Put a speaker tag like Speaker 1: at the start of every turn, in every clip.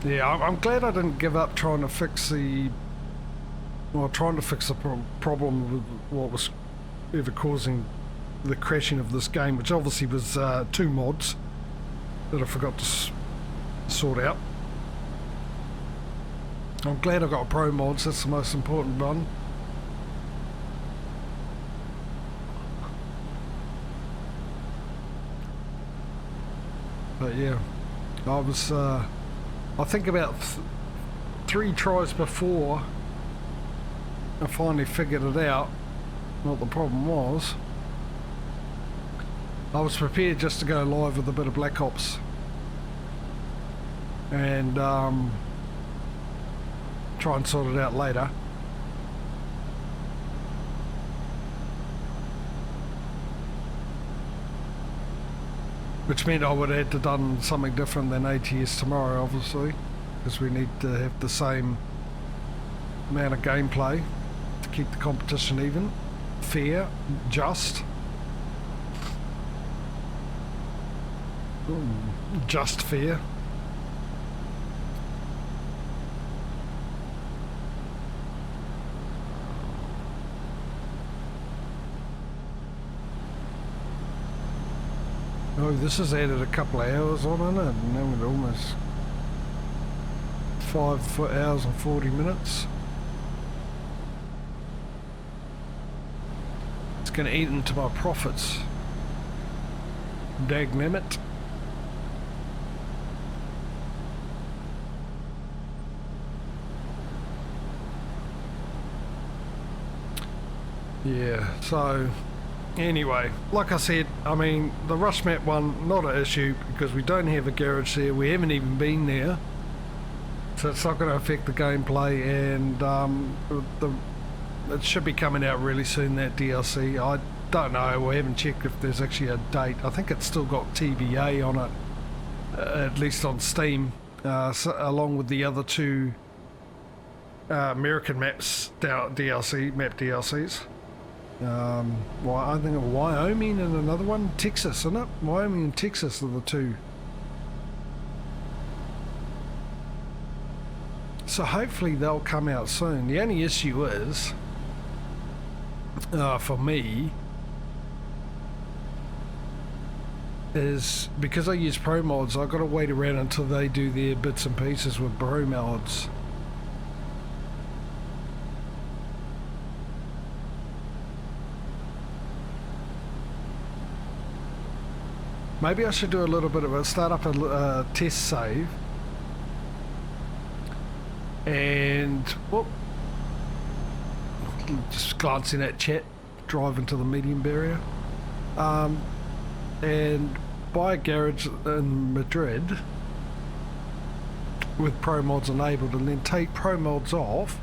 Speaker 1: Yeah, I'm glad I didn't give up trying to fix the problem with what was ever causing the crashing of this game, which obviously was 2 mods that I forgot to sort out. I'm glad I got pro mods, that's the most important one. But yeah, I was, I think about 3 tries before I finally figured it out, what the problem was. I was prepared just to go live with a bit of Black Ops and try and sort it out later. Which meant I would have had to done something different than ATS tomorrow, obviously, because we need to have the same amount of gameplay to keep the competition even, fair, just. Just fair. Oh, this has added a couple of hours on it, and now we're almost 5 hours and 40 minutes. It's going to eat into my profits. Dagnammit. Yeah, so anyway, like I said, I mean, the rush map one, not an issue because we don't have a garage there, we haven't even been there, so it's not going to affect the gameplay, and it should be coming out really soon, that DLC. I don't know, we haven't checked if there's actually a date. I think it's still got TBA on it, at least on Steam, along with the other 2 American maps map DLCs. Well, I think of Wyoming and another one, Texas, isn't it? Wyoming and Texas are the 2. So hopefully they'll come out soon. The only issue is, for me, is because I use pro mods, I've got to wait around until they do their bits and pieces with pro mods. Maybe I should do a little bit of start up a test save, and whoop, just glancing at chat, drive into the medium barrier, and buy a garage in Madrid with pro mods enabled, and then take pro mods off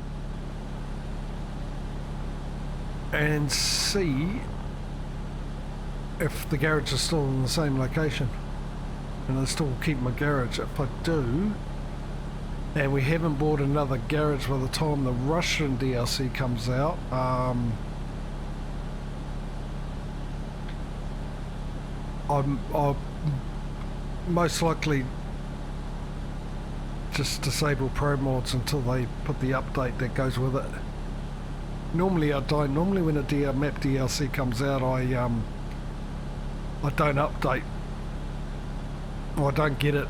Speaker 1: and see if the garage is still in the same location, and I still keep my garage. If I do, and we haven't bought another garage by the time the Russian DLC comes out, I'll most likely just disable pro mods until they put the update that goes with it. Normally I don't. Normally when a map DLC comes out, I don't update, or I don't get it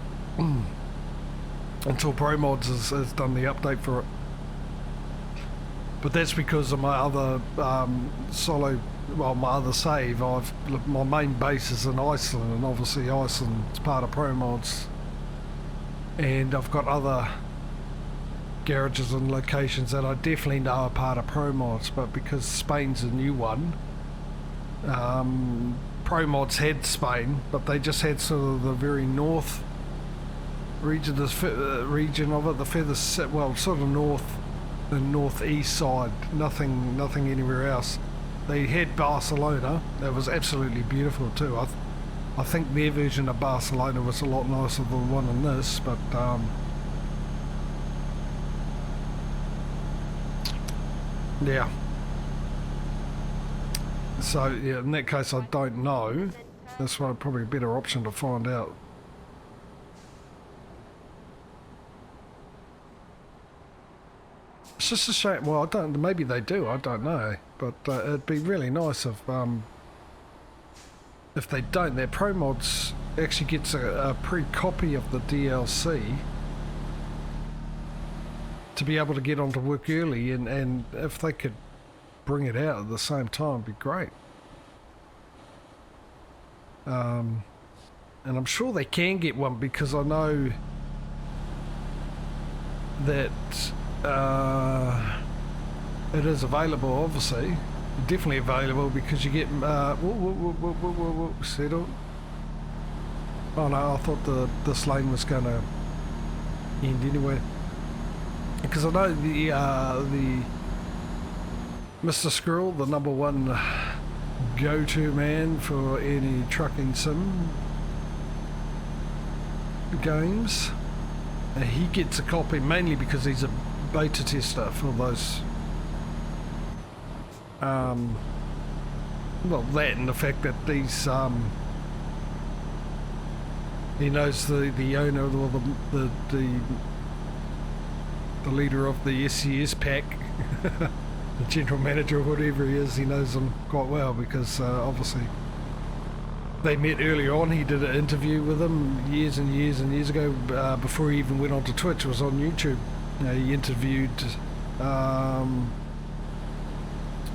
Speaker 1: until Pro Mods has done the update for it. But that's because of my other my other save. My main base is in Iceland, and obviously Iceland's part of Pro Mods, and I've got other garages and locations that I definitely know are part of Pro Mods, but because Spain's a new one, Pro Mods had Spain, but they just had sort of the very north region, region of it, the furthest, well, sort of north and northeast side, nothing anywhere else. They had Barcelona, that was absolutely beautiful too. I think their version of Barcelona was a lot nicer than the one in this, but yeah. So yeah, in that case I don't know. That's probably a better option to find out. It's just a shame. Well, I don't. Maybe they do. I don't know. But it'd be really nice if they don't. Their Pro Mods actually gets a pre-copy of the DLC to be able to get onto work early, and if they could bring it out at the same time, it'd be great. And I'm sure they can get one, because I know that it is available, obviously. Definitely available, because you get settle. Oh no, I thought this lane was going to end anyway, because I know the Mr. Squirrel, the #1 go-to man for any trucking sim games, he gets a copy mainly because he's a beta tester for those. Well, that and the fact that these he knows the owner, or the leader of the SCS pack, the general manager or whatever he is. He knows them quite well, because obviously they met earlier on. He did an interview with him years and years and years ago, before he even went onto Twitch. It was on YouTube. He interviewed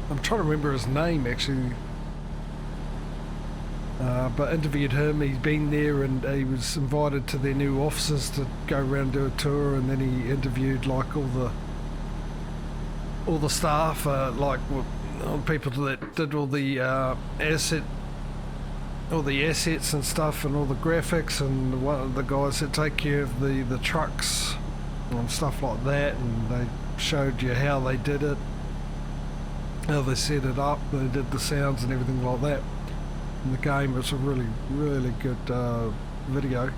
Speaker 1: I'm trying to remember his name actually, but interviewed him. He's been there, and he was invited to their new offices to go around and do a tour, and then he interviewed like all the staff, like people that did all the assets and stuff, and all the graphics, and one of the guys that take care of the trucks and stuff like that, and they showed you how they did it, how they set it up, they did the sounds and everything like that in the game. It's a really, really good video.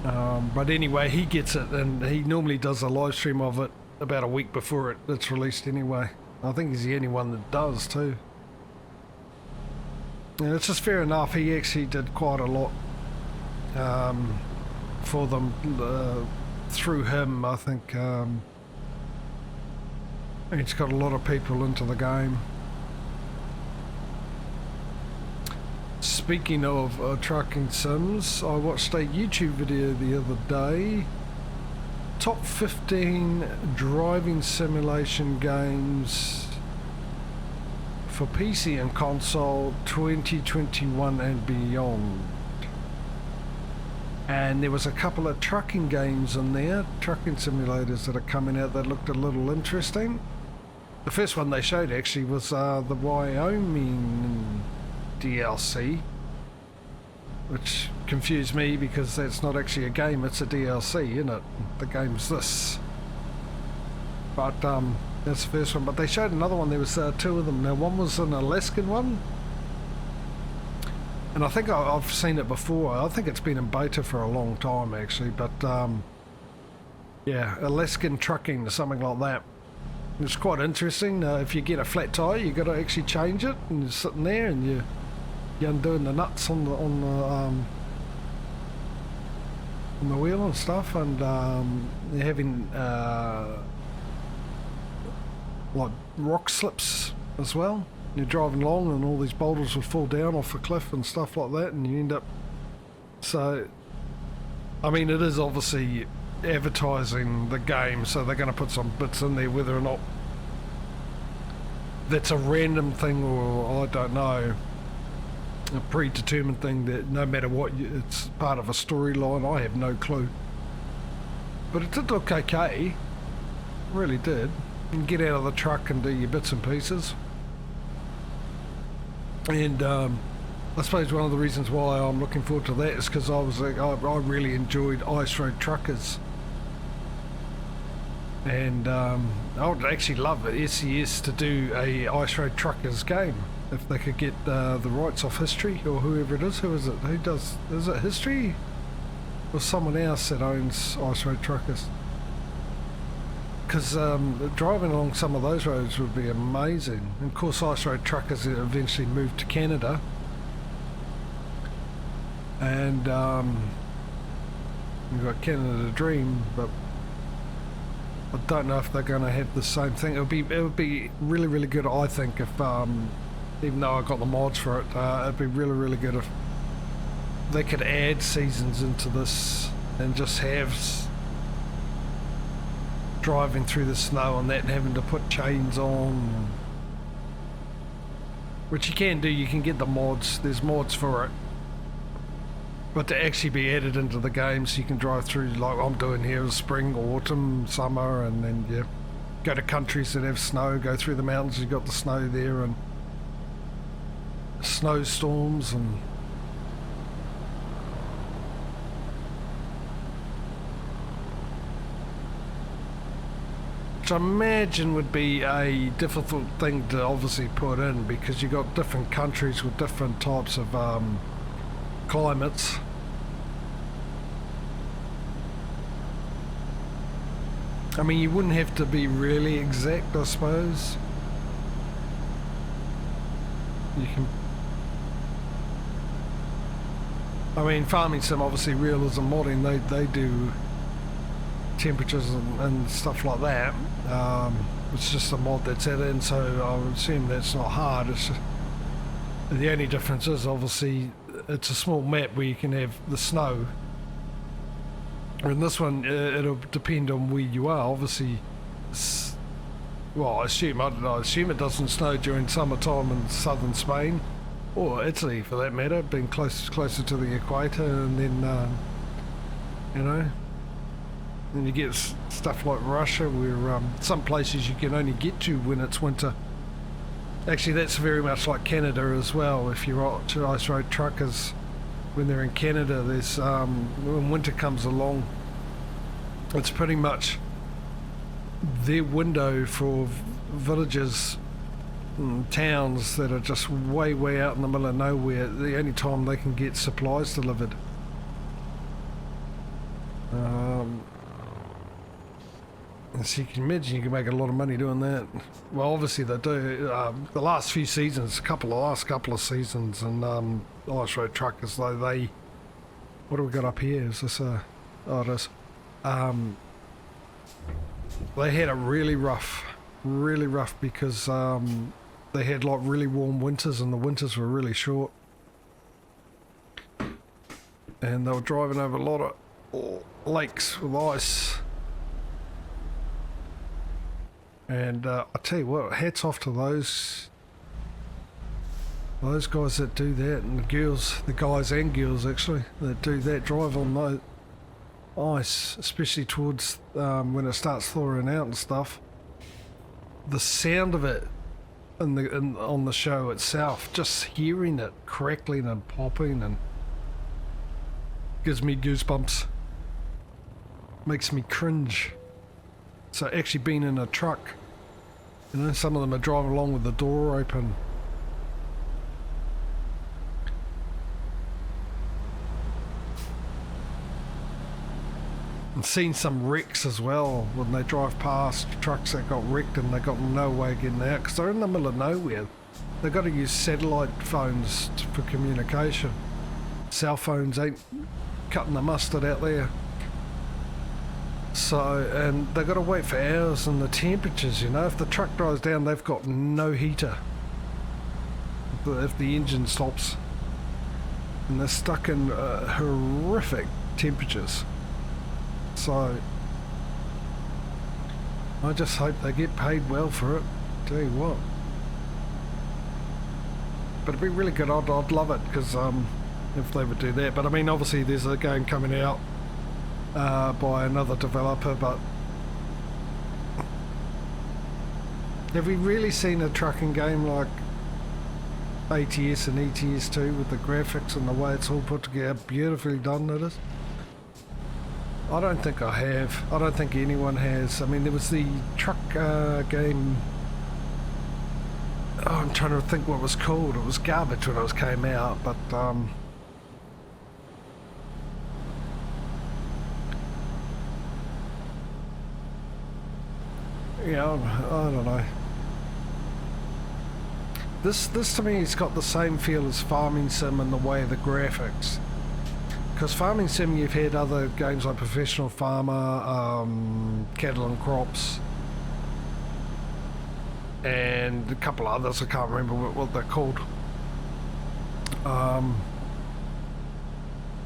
Speaker 1: But anyway, he gets it, and he normally does a live stream of it about a week before it's released anyway. I think he's the only one that does too. And it's just fair enough. He actually did quite a lot for them through him. I think he's got a lot of people into the game. Speaking of trucking sims, I watched a YouTube video the other day. Top 15 driving simulation games for PC and console 2021 and beyond. And there was a couple of trucking games in there, trucking simulators that are coming out that looked a little interesting. The first one they showed actually was the Wyoming DLC, which confused me because that's not actually a game, it's a DLC, isn't it? The game's this. But that's the first one. But they showed another one. There was two of them. Now one was an Alaskan one, and I think I've seen it before. I think it's been in beta for a long time actually, but yeah, Alaskan trucking or something like that. It's quite interesting. If you get a flat tire, you got to actually change it, and you're sitting there and you're undoing the nuts on the wheel and stuff, and you're having like rock slips as well. You're driving along and all these boulders will fall down off a cliff and stuff like that, and you end up. So, I mean, it is obviously advertising the game, so they're going to put some bits in there, whether or not that's a random thing or I don't know, a predetermined thing that no matter what, it's part of a storyline. I have no clue, but it did look okay. It really did. You can get out of the truck and do your bits and pieces, and I suppose one of the reasons why I'm looking forward to that is because I really enjoyed Ice Road Truckers. And I would actually love SCS to do a Ice Road Truckers game if they could get the rights off History or whoever it is. Who is it? Who does? Is it History or someone else that owns Ice Road Truckers? Because driving along some of those roads would be amazing. And of course, Ice Road Truckers eventually moved to Canada, and you've got Canada Dream, but I don't know if they're going to have the same thing. It would be really, really good, I think, if even though I got the mods for it, it'd be really, really good if they could add seasons into this and just have driving through the snow and that and having to put chains on, which you can do. You can get the mods, there's mods for it, but to actually be added into the game so you can drive through like I'm doing here, spring, autumn, summer, and then yeah, go to countries that have snow, go through the mountains, you've got the snow there and snowstorms, and which I imagine would be a difficult thing to obviously put in, because you've got different countries with different types of climates. I mean, you wouldn't have to be really exact, I suppose. You can, I mean, Farming Sim, obviously Realism Modding, they do temperatures and stuff like that. It's just a mod that's added in, so I would assume that's not hard. It's just, the only difference is obviously it's a small map where you can have the snow. In this one, it'll depend on where you are. Obviously, well, I assume it doesn't snow during summertime in southern Spain, or Italy for that matter, being closer to the equator, and then you know, then you get stuff like Russia, where some places you can only get to when it's winter. Actually, that's very much like Canada as well. If you're ice road truckers, when they're in Canada, there's when winter comes along, it's pretty much their window for villages, towns that are just way out in the middle of nowhere. The only time they can get supplies delivered. So you can imagine you can make a lot of money doing that. Well, obviously they do. The last few seasons, last couple of seasons, and ice road truckers, though, they, what do we got up here? Is this a, oh, it is. They had it really rough because they had like really warm winters, and the winters were really short, and they were driving over a lot of lakes with ice. And I tell you what, hats off to those guys that do that, and the guys and girls actually that do that, drive on the ice, especially towards when it starts thawing out and stuff. The sound of it on the show itself, just hearing it crackling and popping, and gives me goosebumps, makes me cringe. So actually being in a truck, you know, some of them are driving along with the door open. And seen some wrecks as well when they drive past trucks that got wrecked and they got no way of getting out because they're in the middle of nowhere. They've got to use satellite phones for communication. Cell phones ain't cutting the mustard out there. So, and they've got to wait for hours, and the temperatures, you know, if the truck drives down, they've got no heater if the engine stops, and they're stuck in horrific temperatures. So I just hope they get paid well for it, tell you what. But it'd be really good. I'd love it, because if they would do that. But I mean, obviously there's a game coming out by another developer, but have we really seen a trucking game like ATS and ETS2 with the graphics and the way it's all put together, beautifully done it is? I don't think I have. I don't think anyone has. I mean, there was the truck game, oh, I'm trying to think what it was called. It was garbage when it came out, but yeah, I don't know. This to me has got the same feel as Farming Sim in the way of the graphics. because Farming Sim, you've had other games like Professional Farmer, Cattle and Crops, and a couple of others. I can't remember what they're called.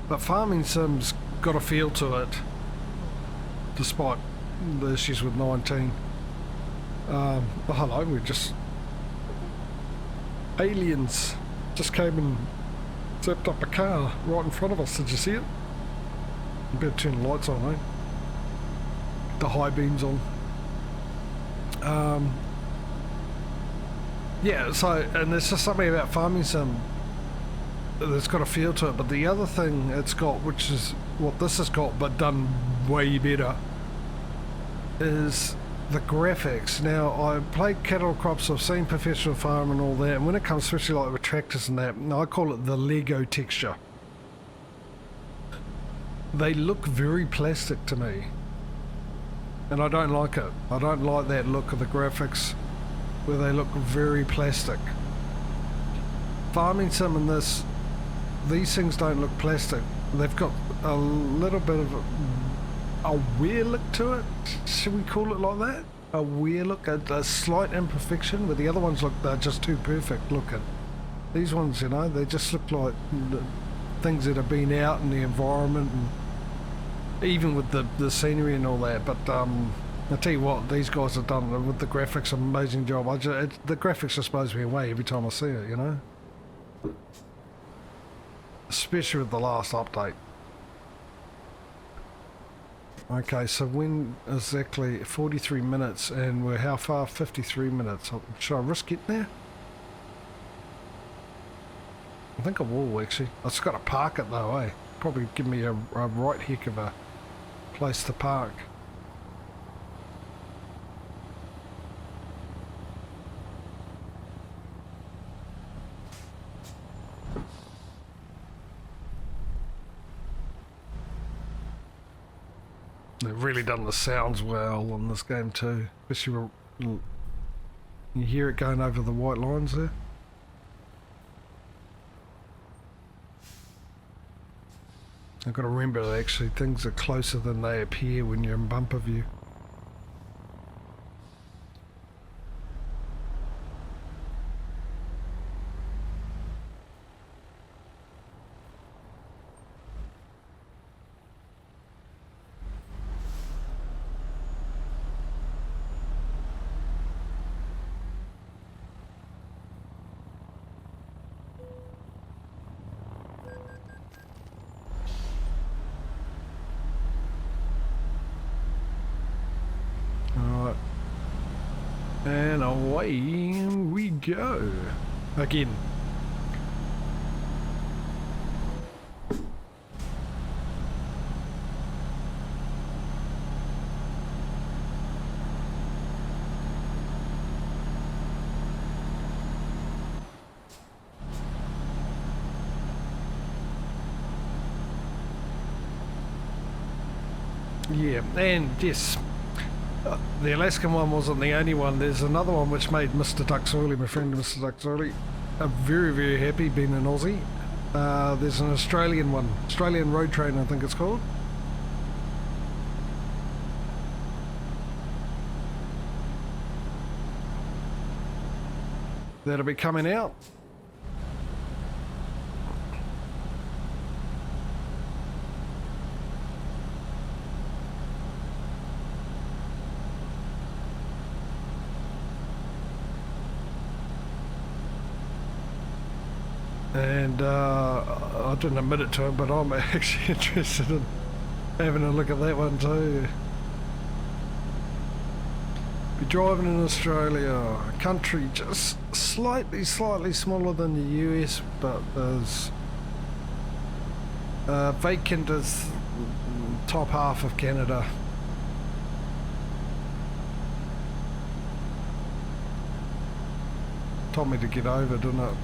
Speaker 1: But Farming Sim's got a feel to it, despite the issues with 19. Oh, hello, we're just... Aliens just came and zipped up a car right in front of us. Did you see it? You better turn the lights on, eh? The high beams on. Yeah, so, and there's just something about Farming Sim that's got a feel to it, but the other thing it's got, which is what this has got but done way better, is the graphics. Now, I played Cattle Crops, I've seen Professional Farm and all that, and when it comes especially like with tractors and that, I call it the Lego texture. They look very plastic to me, and I don't like it. I don't like that look of the graphics where they look very plastic. Farming Sim in this, these things don't look plastic. They've got a little bit of a weird look to it. Should we call it like that? A weird look, a slight imperfection, where the other ones look, they're just too perfect looking. These ones, you know, they just look like things that have been out in the environment, and even with the scenery and all that. But I tell you what, these guys have done with the graphics an amazing job. The graphics just blows me away every time I see it, you know? Especially with the last update. Okay, so when exactly 43 minutes, and we're how far? 53 minutes. Should I risk getting there? I think I will, actually. I've just got to park it though, eh? Probably give me a right heck of a place to park. They've really done the sounds well on this game too, especially you hear it going over the white lines there. I've got to remember that actually things are closer than they appear when you're in bumper view. And away we go. Again. Yeah, and yes. The Alaskan one wasn't the only one. There's another one which made Mr. Ducks Early, my friend Mr. Ducks Early, very, very happy being an Aussie. There's an Australian one, Australian Road Train I think it's called. That'll be coming out. And I didn't admit it to him, but I'm actually interested in having a look at that one too. Be driving in Australia, a country just slightly smaller than the US, but there's vacant as top half of Canada. Told me to get over, didn't it?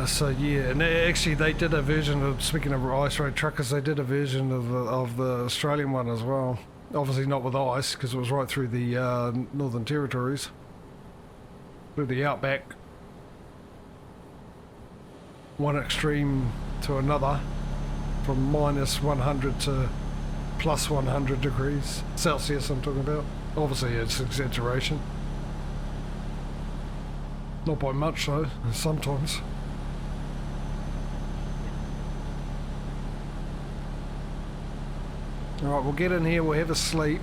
Speaker 1: So yeah, and actually they did a version of, speaking of ice road truckers, they did a version of the Australian one as well. Obviously not with ice, because it was right through the Northern Territories, through the outback. one extreme to another, from minus 100 to plus 100 degrees Celsius I'm talking about. Obviously it's exaggeration. Not by much though, sometimes. Alright, we'll get in here, we'll have a sleep.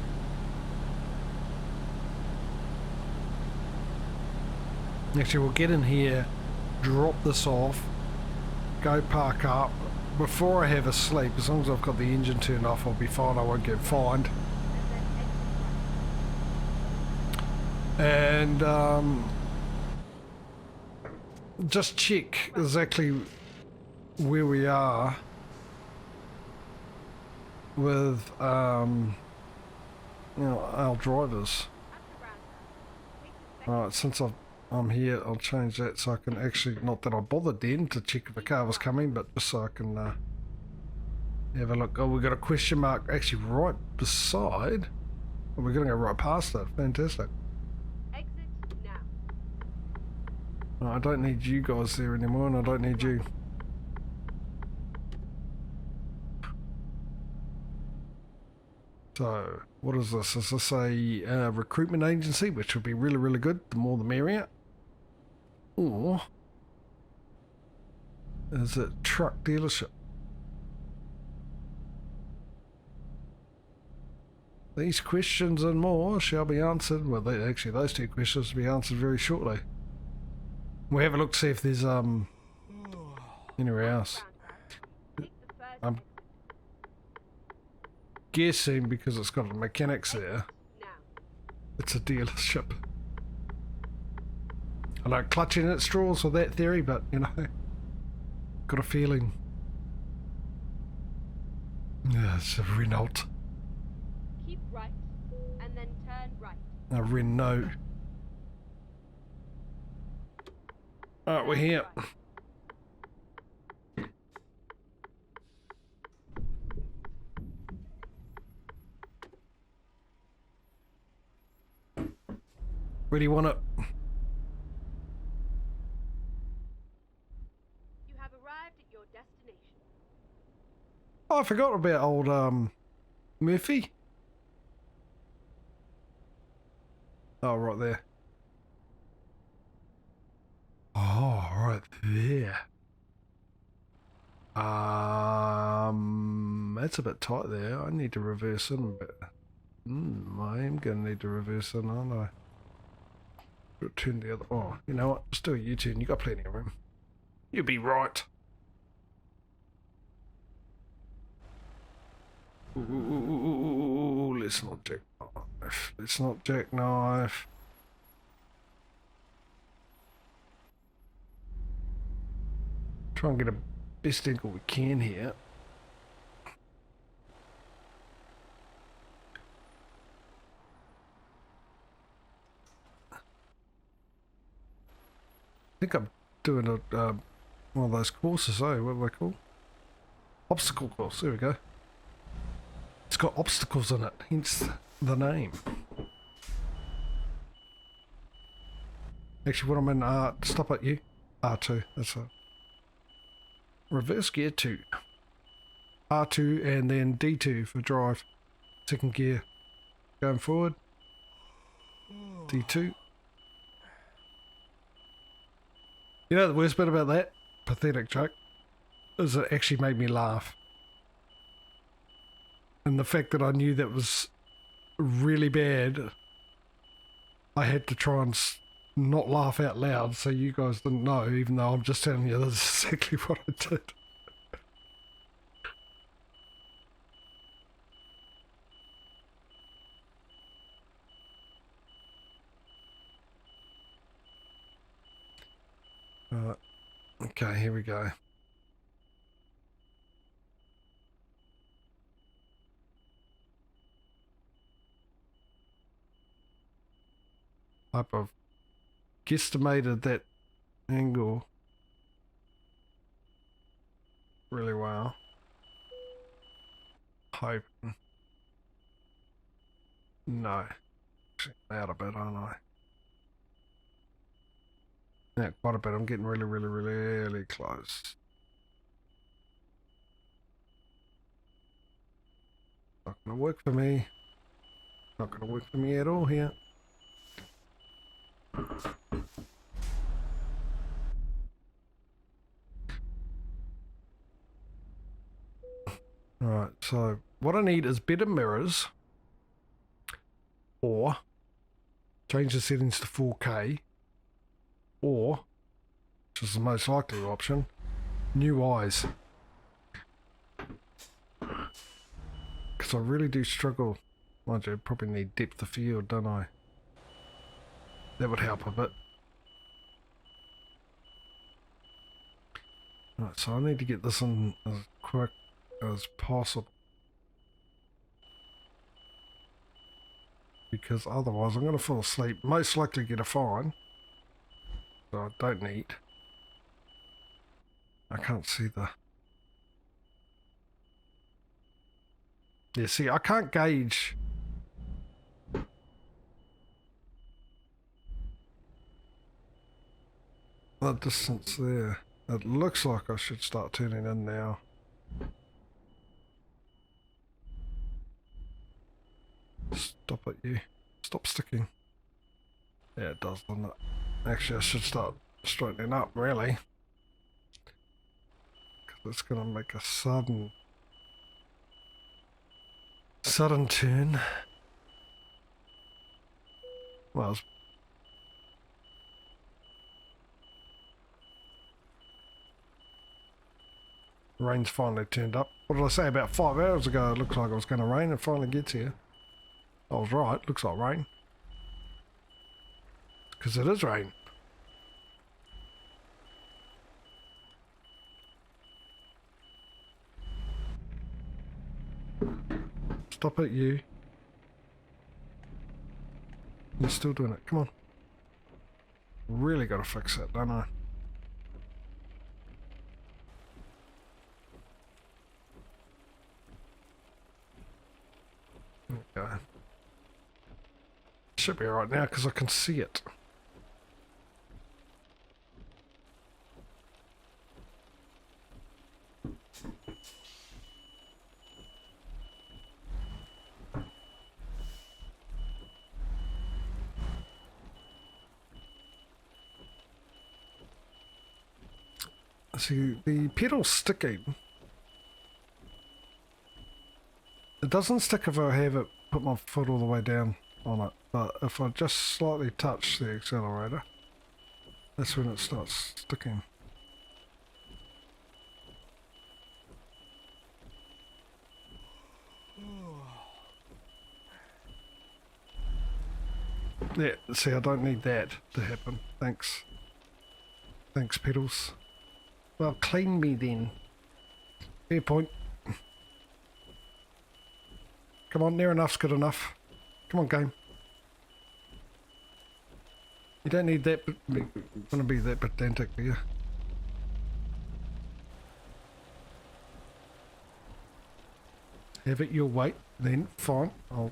Speaker 1: Actually, we'll get in here, drop this off, go park up. Before I have a sleep, as long as I've got the engine turned off, I'll be fine, I won't get fined. And just check exactly where we are with you know, our drivers. Alright, since I'm here, I'll change that so I can actually, not that I bothered then to check if the car was coming, but just so I can have a look. Oh, we've got a question mark actually right beside. Oh, we're going to go right past it. Fantastic.
Speaker 2: Exit now.
Speaker 1: Oh, I don't need you guys there anymore, and I don't need you. So, what is this? Is this a recruitment agency, which would be really, really good? The more the merrier. Or is it truck dealership? These questions and more shall be answered. Well, actually, those two questions will be answered very shortly. We'll have a look to see if there's anywhere else. I'm guessing because it's got mechanics there, it's a dealership. I like clutching at straws with that theory, but you know, got a feeling. Yeah, it's a Renault.
Speaker 2: Keep right and then turn right.
Speaker 1: A Renault. Alright, we're here. Where do you want it?
Speaker 2: You have arrived at your destination.
Speaker 1: Oh, I forgot about old Murphy. Oh, right there. Oh, right there. That's a bit tight there. I need to reverse in a bit. I am gonna need to reverse in, aren't I? Turn the other. Oh, you know what? Just do a U-turn. You got plenty of room. You'll be right. Ooh, let's not jackknife. Let's not jackknife. Try and get a best angle we can here. I think I'm doing a one of those courses, eh? What are they called? Obstacle course. There we go. It's got obstacles in it, hence the name. Actually, what I'm in, stop at you. R2. That's a reverse gear 2. R2 and then D2 for drive. Second gear. Going forward. D2. You know the worst bit about that pathetic joke is it actually made me laugh. And the fact that I knew that was really bad, I had to try and not laugh out loud so you guys didn't know, even though I'm just telling you that's exactly what I did. Okay, here we go. I've guesstimated that angle really well. Hoping. No. Actually, out a bit, aren't I? Yeah, quite a bit. I'm getting really close. Not gonna work for me. Not gonna work for me at all here. Alright, so what I need is better mirrors, or change the settings to 4K, or, which is the most likely option, new eyes. Because I really do struggle. Mind you, I probably need depth of field, don't I? That would help a bit. Right, so I need to get this in as quick as possible. Because otherwise I'm going to fall asleep. Most likely get a fine. So I don't need. I can't see the... Yeah, see, I can't gauge... the distance there. It looks like I should start turning in now. Stop it, you. Stop sticking. Yeah, it does, doesn't it? Actually, I should start straightening up, really. Because it's going to make a sudden turn. Well, it's rain's finally turned up. What did I say? About 5 hours ago it looked like it was going to rain, and finally gets here. I was right, looks like rain. Because it is rain. Stop it, you. You're still doing it, come on. Really got to fix that, don't I? Okay. Should be alright now because I can see it. See, the pedal's sticking. It doesn't stick if I have it put my foot all the way down on it, but if I just slightly touch the accelerator, that's when it starts sticking. Yeah, see, I don't need that to happen. Thanks. Thanks, pedals. Well, clean me then. Fair point. Come on, near enough's good enough. Come on, game. You don't need that, gonna be that pedantic, do you? Have it your weight, then fine. I'll...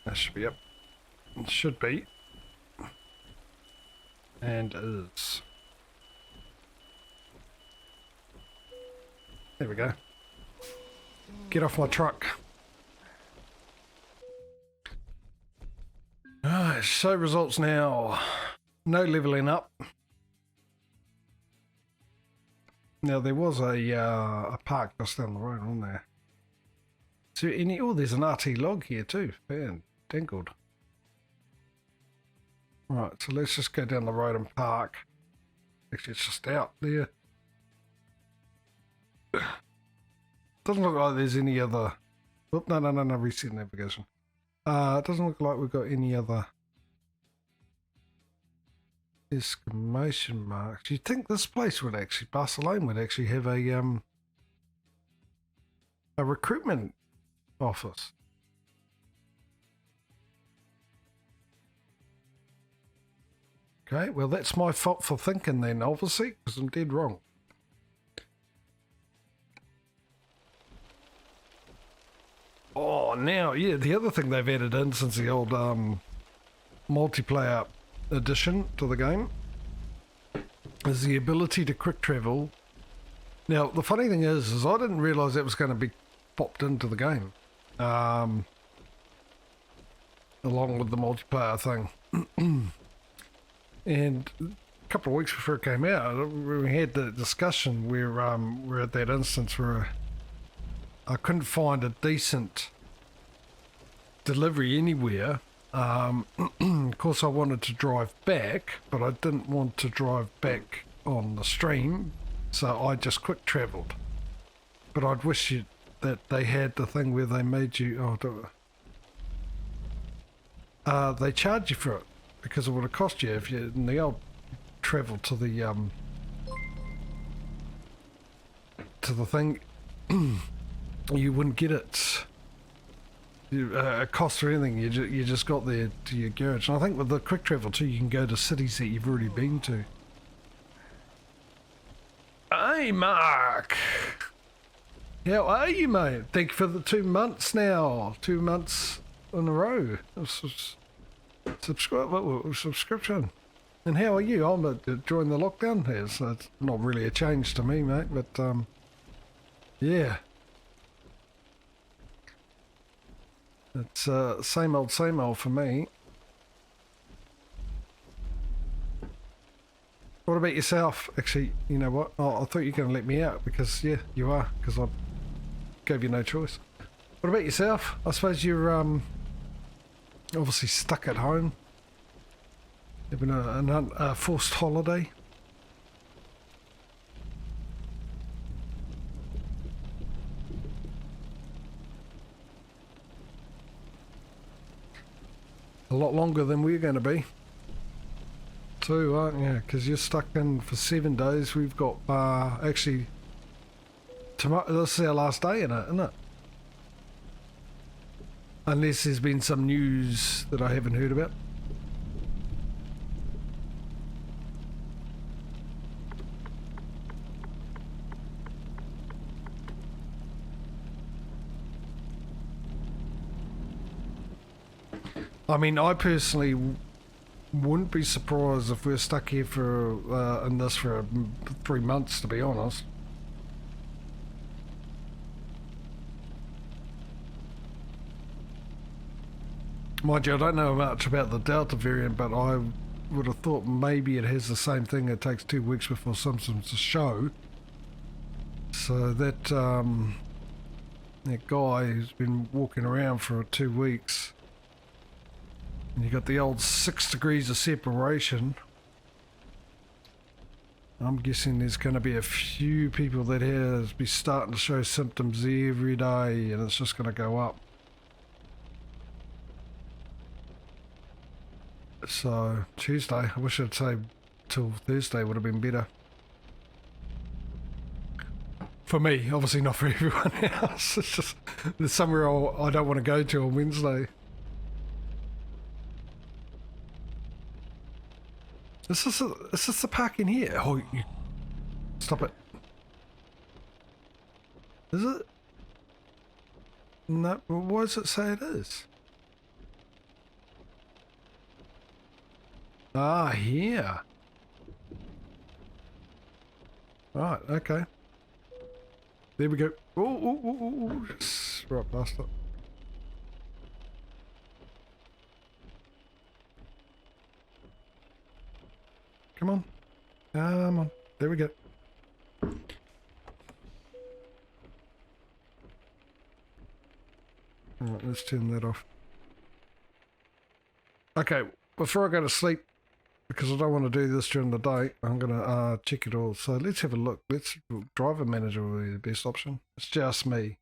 Speaker 1: That should be up. It should be. And is. There we go. Get off my truck. Alright, show results now. No leveling up. Now there was a park just down the road, wasn't there? So any, oh, there's an RT log here too. Man, dangled. Right, so let's just go down the road and park. Actually, it's just out there. Doesn't look like there's any other... Oh, no, reset navigation. It doesn't look like we've got any other exclamation marks. You'd think this place would actually, Barcelona would actually have a recruitment office. Okay, well that's my fault for thinking then, obviously, because I'm dead wrong. Oh, now, yeah, the other thing they've added in since the old multiplayer addition to the game is the ability to quick travel. Now, the funny thing is I didn't realise that was going to be popped into the game, along with the multiplayer thing. And a couple of weeks before it came out, we had the discussion where we're at that instance where I couldn't find a decent delivery anywhere. Of course I wanted to drive back, but I didn't want to drive back on the stream, so I just quick travelled. But I'd wish that they had the thing where they made you they charge you for it, because it would have cost you if you in the old travel to the thing. You wouldn't get it cost or anything. You just got there to your garage. And I think with the quick travel too, you can go to cities that you've already been to. Hey Mark, how are you, mate? Thank you for the 2 months now. 2 months in a row. Subscription. And how are you? I'm enjoying the lockdown here, so it's not really a change to me, mate. But yeah. It's same old for me. What about yourself? Actually, you know what? Oh, I thought you were going to let me out because, yeah, you are, because I gave you no choice. What about yourself? I suppose you're obviously stuck at home, having a forced holiday. A lot longer than we're going to be too, aren't you? Because you're stuck in for 7 days. We've got actually tomorrow. This is our last day in it, isn't it? Unless there's been some news that I haven't heard about. I mean, I personally wouldn't be surprised if we're stuck here for in this for 3 months, to be honest. Mind you, I don't know much about the Delta variant, but I would have thought maybe it has the same thing. It takes 2 weeks before symptoms to show. So that that guy who's been walking around for 2 weeks. And you got the old 6 degrees of separation. I'm guessing there's going to be a few people that has be starting to show symptoms every day, and it's just going to go up. So Tuesday, I wish I'd say till Thursday would have been better. For me, obviously not for everyone else. It's just there's somewhere I don't want to go to on Wednesday. Is this the parking here? Oh, you... Stop it. Is it? No, why does it say it is? Ah, here. Right, okay. There we go. Oh, right past it. Come on. Come on. There we go. Alright, let's turn that off. Okay, before I go to sleep, because I don't want to do this during the day, I'm going to check it all. So let's have a look. Driver manager will be the best option. It's just me.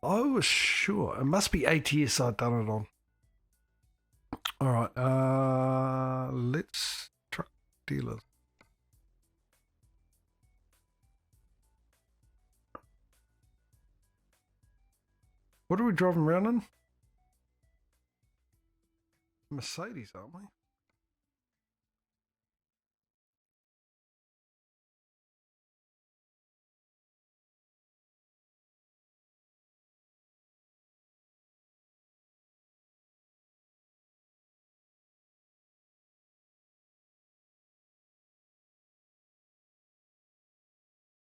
Speaker 1: I was sure. It must be ATS I'd done it on. Alright, let's truck dealers. What are we driving around in? Mercedes, aren't we?